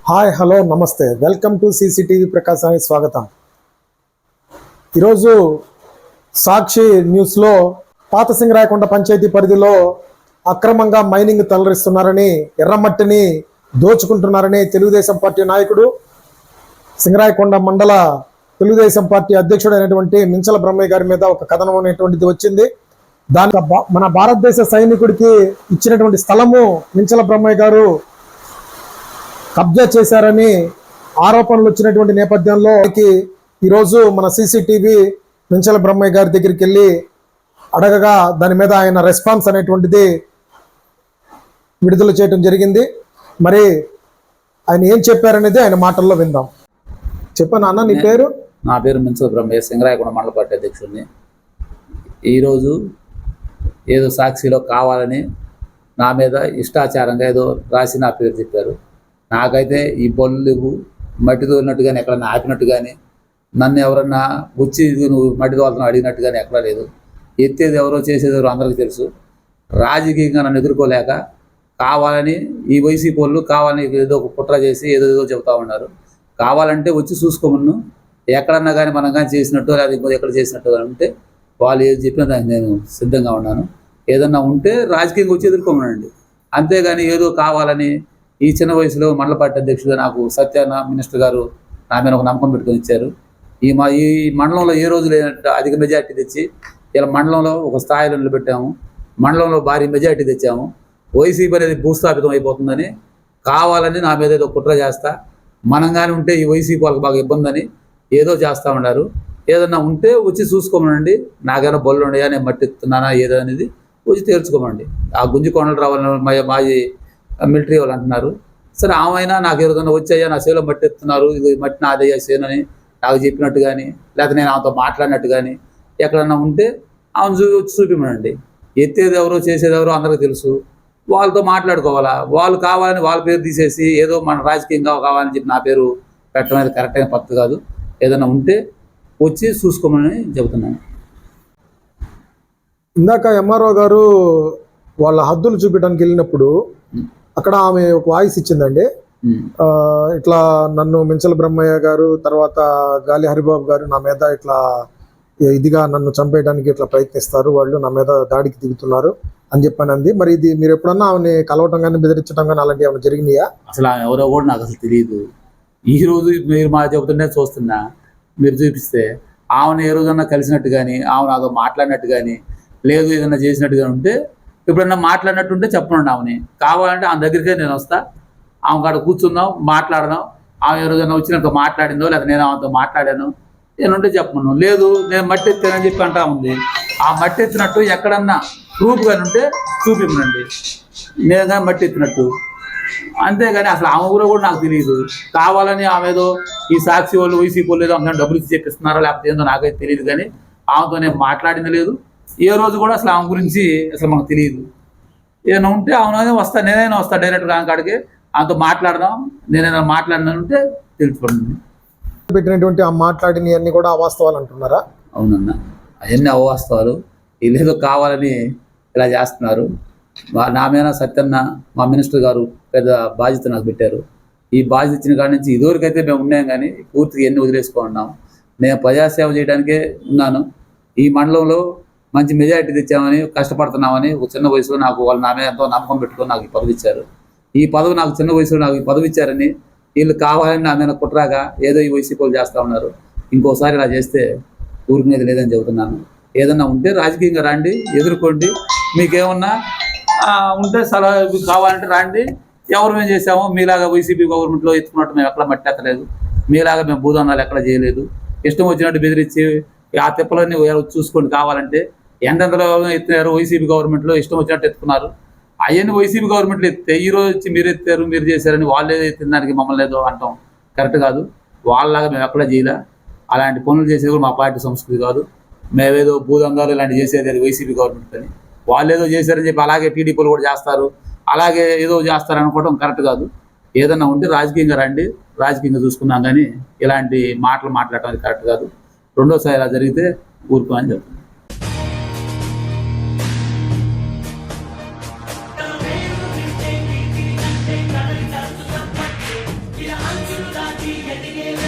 Hi hello నమస్తే welcome to CCTV ప్రకాశానికి స్వాగతం. ఈరోజు సాక్షి న్యూస్లో పాత సింగరాయకొండ పంచాయతీ పరిధిలో అక్రమంగా మైనింగ్ తరలిస్తున్నారని, ఎర్రమట్టిని దోచుకుంటున్నారని తెలుగుదేశం పార్టీ నాయకుడు, సింగరాయకొండ మండల తెలుగుదేశం పార్టీ అధ్యక్షుడైనటువంటి మించల బ్రహ్మయ్య గారి మీద ఒక కథనం అనేటువంటిది వచ్చింది. దాని మన భారతదేశ సైనికుడికి ఇచ్చినటువంటి స్థలము మించల బ్రహ్మయ్య గారు కబ్జా చేశారని ఆరోపణలు వచ్చినటువంటి నేపథ్యంలో ఈరోజు మన సీసీటీవీ మించల బ్రహ్మయ్య గారి దగ్గరికి వెళ్ళి అడగగా దాని మీద ఆయన రెస్పాన్స్ అనేటువంటిది విడుదల చేయడం జరిగింది. మరి ఆయన ఏం చెప్పారనేది ఆయన మాటల్లో విందాం. చెప్పాను అన్న, నీ పేరు? నా పేరు మించల బ్రహ్మయ్య, సింగరాయకొండ మండల పార్టీ అధ్యక్షుడిని. ఈరోజు ఏదో సాక్షిలో కావాలని నా మీద ఇష్టాచారంగా ఏదో రాసి నా పేరు చెప్పారు. నాకైతే ఈ పనులు లేవు, మట్టి తోలినట్టు కానీ ఎక్కడన్నా ఆపినట్టు కానీ, నన్ను ఎవరన్నా వచ్చి నువ్వు మట్టి తోలుతున్నావు అడిగినట్టు కానీ ఎక్కడా లేదు. ఎత్తేది ఎవరో చేసేది ఎవరో అందరికీ తెలుసు. రాజకీయంగా నన్ను ఎదుర్కోలేక కావాలని ఈ వైసీపీ వాళ్ళు కావాలని ఏదో ఒక కుట్ర చేసి ఏదో చెబుతా ఉన్నారు. కావాలంటే వచ్చి చూసుకోమను, ఎక్కడన్నా కానీ మనం కానీ చేసినట్టు లేదా ఎక్కడ చేసినట్టు కానీ ఉంటే వాళ్ళు ఏది చెప్పినా దానికి నేను సిద్ధంగా ఉన్నాను. ఏదన్నా ఉంటే రాజకీయంగా వచ్చి ఎదుర్కోమనండి, అంతేగాని ఏదో కావాలని ఈ చిన్న వయసులో మండల పార్టీ అధ్యక్షుడు నాకు సత్యాన మినిస్టర్ గారు నా మీద ఒక నమ్మకం పెట్టుకొని ఇచ్చారు. ఈ మండలంలో ఏ రోజు లేనట్టు అధిక మెజార్టీ తెచ్చి ఇలా మండలంలో ఒక స్థాయిలో నిలబెట్టాము, మండలంలో భారీ మెజార్టీ తెచ్చాము. వైసీపీ అనేది భూస్థాపితం అయిపోతుందని కావాలని నా మీద ఏదో కుట్ర చేస్తా, మనం కానీ ఉంటే ఈ వైసీపీ వాళ్ళకి బాగా ఇబ్బంది అని ఏదో చేస్తూ ఉన్నారు. ఏదన్నా ఉంటే వచ్చి చూసుకోమనండి, నాకైనా బొల్లు ఉన్నాయా, నేను మట్టిస్తున్నానా ఏదో అనేది వచ్చి తేల్చుకోమండి. ఆ గుంజికొండలు రావాలని మాజీ మిలిటరీ వాళ్ళు అంటున్నారు. సరే, ఆమెనా నాకు ఏదైనా వచ్చాయా, నా సేవలో మట్టి ఎత్తున్నారు, ఇది మట్టి నాదయ్యా సేనని నాకు చెప్పినట్టు కానీ, లేకపోతే నేను ఆమెతో మాట్లాడినట్టు కానీ ఎక్కడన్నా ఉంటే ఆమెను వచ్చి చూపిమనండి. ఎత్తేది ఎవరో చేసేది ఎవరో అందరికీ తెలుసు. వాళ్ళతో మాట్లాడుకోవాలా. వాళ్ళు కావాలని వాళ్ళ పేరు తీసేసి ఏదో మన రాజకీయంగా కావాలని చెప్పి నా పేరు పెట్టడం అనేది కరెక్ట్ అయిన పద్ధతి కాదు. ఏదైనా ఉంటే వచ్చి చూసుకోమని చెబుతున్నాను. ఇందాక ఎంఆర్ఓ గారు వాళ్ళ హద్దులు చూపించడానికి వెళ్ళినప్పుడు అక్కడ ఆమె ఒక వాయిస్ ఇచ్చిందండి. ఇట్లా నన్ను మించల బ్రహ్మయ్య గారు, తర్వాత గాలి హరిబాబు గారు నా మీద ఇట్లా ఇదిగా నన్ను చంపేయడానికి ఇట్లా ప్రయత్నిస్తారు, వాళ్ళు నా మీద దాడికి దిగుతున్నారు అని చెప్పానంది. మరి ఇది మీరు ఎప్పుడన్నా ఆమెని కలవటం కానీ బెదిరించడం కానీ అలాంటివి ఏమైనా జరిగినాయా? అసలు ఆమె ఎవరో కూడా నాకు అసలు తెలియదు. ఈరోజు మీరు మా చెబుతుంటే చూస్తున్నా, మీరు చూపిస్తే ఆమెను ఏ రోజన్నా కలిసినట్టు కానీ, ఆమె నాతో మాట్లాడినట్టు కానీ, లేదు ఏదన్నా చేసినట్టు కానీ ఉంటే, ఎప్పుడన్నా మాట్లాడినట్టుంటే చెప్పనండి. ఆమెని కావాలంటే ఆమె దగ్గరికే నేను వస్తా, ఆమె కాడ కూర్చుందాం, మాట్లాడదాం. ఆమె ఏ రోజైనా వచ్చినట్టు మాట్లాడిందో లేదా నేను ఆమెతో మాట్లాడాను నేనుంటే చెప్పను. లేదు నేను మట్టి ఎత్తానని చెప్పి అంటా ఉంది. ఆ మట్టి ఎత్తినట్టు ఎక్కడన్నా ప్రూఫ్ కానీ ఉంటే చూపిమ్మనండి, నేను కానీ మట్టి ఎత్తినట్టు. అంతేగాని అసలు ఆమె ఊరో కూడా నాకు తెలియదు. కావాలని ఆమె ఏదో ఈ సాక్షి వాళ్ళు వైసీపీ వాళ్ళు ఏదో అందరం డబ్బులు ఇచ్చి చెప్పిస్తున్నారో లేకపోతే ఏందో నాకైతే తెలియదు. కానీ ఆమెతో నేను మాట్లాడింది లేదు, ఏ రోజు కూడా అసలు ఆమె గురించి అసలు మనకు తెలియదు. ఏమైనా ఉంటే ఆమె వస్తా, నేనైనా వస్తా డైరెక్ట్గా ఆమె కాడికి, ఆమెతో మాట్లాడదాం. నేనైనా మాట్లాడినంటే తెలుసుకోండి. పెట్టినటువంటి ఆ మాట్లాడినవన్నీ కూడా అవాస్తవాలు అంటున్నారా? అవునన్నా, అవన్నీ అవాస్తవాలు. వీళ్ళేదో కావాలని ఇలా చేస్తున్నారు. నా మీద సత్యన్న మా మినిస్టర్ గారు పెద్ద బాధ్యత నాకు పెట్టారు. ఈ బాధ్యత ఇచ్చిన కాడి నుంచి ఇదివరకైతే మేము ఉన్నాం, కానీ పూర్తిగా ఎన్ని వదిలేసుకున్నాం. నేను ప్రజాసేవ చేయడానికే ఉన్నాను. ఈ మండలంలో మంచి మెజారిటీ తెచ్చామని కష్టపడుతున్నామని ఒక చిన్న వయసులో నాకు వాళ్ళు నా మీద ఎంతో నమ్మకం పెట్టుకొని నాకు ఈ పదవి ఇచ్చారు. ఈ పదవి నాకు చిన్న వయసులో నాకు ఈ పదవి ఇచ్చారని వీళ్ళు కావాలని నా మీద కుట్రాగా ఏదో ఈ వైసీపీలు చేస్తూ ఉన్నారు. ఇంకోసారి ఇలా చేస్తే ఊరికినేది లేదని చెబుతున్నాను. ఏదన్నా ఉంటే రాజకీయంగా రండి, ఎదుర్కోండి. మీకేమన్నా ఉంటే సలహా కావాలంటే రండి. ఎవరు మేము చేసామో మీలాగా వైసీపీ గవర్నమెంట్లో ఎత్తుకున్నట్టు మేము ఎక్కడ మట్టి ఎక్కలేదు, మీలాగా మేము భూదానాలు ఎక్కడ చేయలేదు. ఇష్టం వచ్చినట్టు బెదిరించి ఆ తిప్పలన్నీ చూసుకోండి. కావాలంటే ఎంతెంతలో ఎత్తినారు వైసీపీ గవర్నమెంట్లో, ఇష్టం వచ్చినట్టు ఎత్తుకున్నారు. అవన్నీ వైసీపీ గవర్నమెంట్లో ఎత్తే ఈ రోజు వచ్చి మీరు ఎత్తారు, మీరు చేశారని వాళ్ళు ఏదో ఎత్తిన దానికి మమ్మల్ని ఏదో అంటాం కరెక్ట్ కాదు. వాళ్ళలాగా మేము ఎక్కడ చేయలే. అలాంటి పనులు చేసేది కూడా మా పార్టీ సంస్కృతి కాదు. మేమేదో భూదంగాలు ఇలాంటి చేసేది అది వైసీపీ గవర్నమెంట్ అని, వాళ్ళు ఏదో చేశారని చెప్పి అలాగే టీడీపీలు కూడా చేస్తారు, అలాగే ఏదో చేస్తారు అనుకోవడం కరెక్ట్ కాదు. ఏదన్నా ఉంటే రాజకీయంగా రండి, రాజకీయంగా చూసుకున్నాం. కానీ ఇలాంటి మాటలు మాట్లాడటం అది కరెక్ట్ కాదు. రెండోసారి ఇలా జరిగితే ఊరుకో అని చెప్తాను. సాక్షి గట్టిగే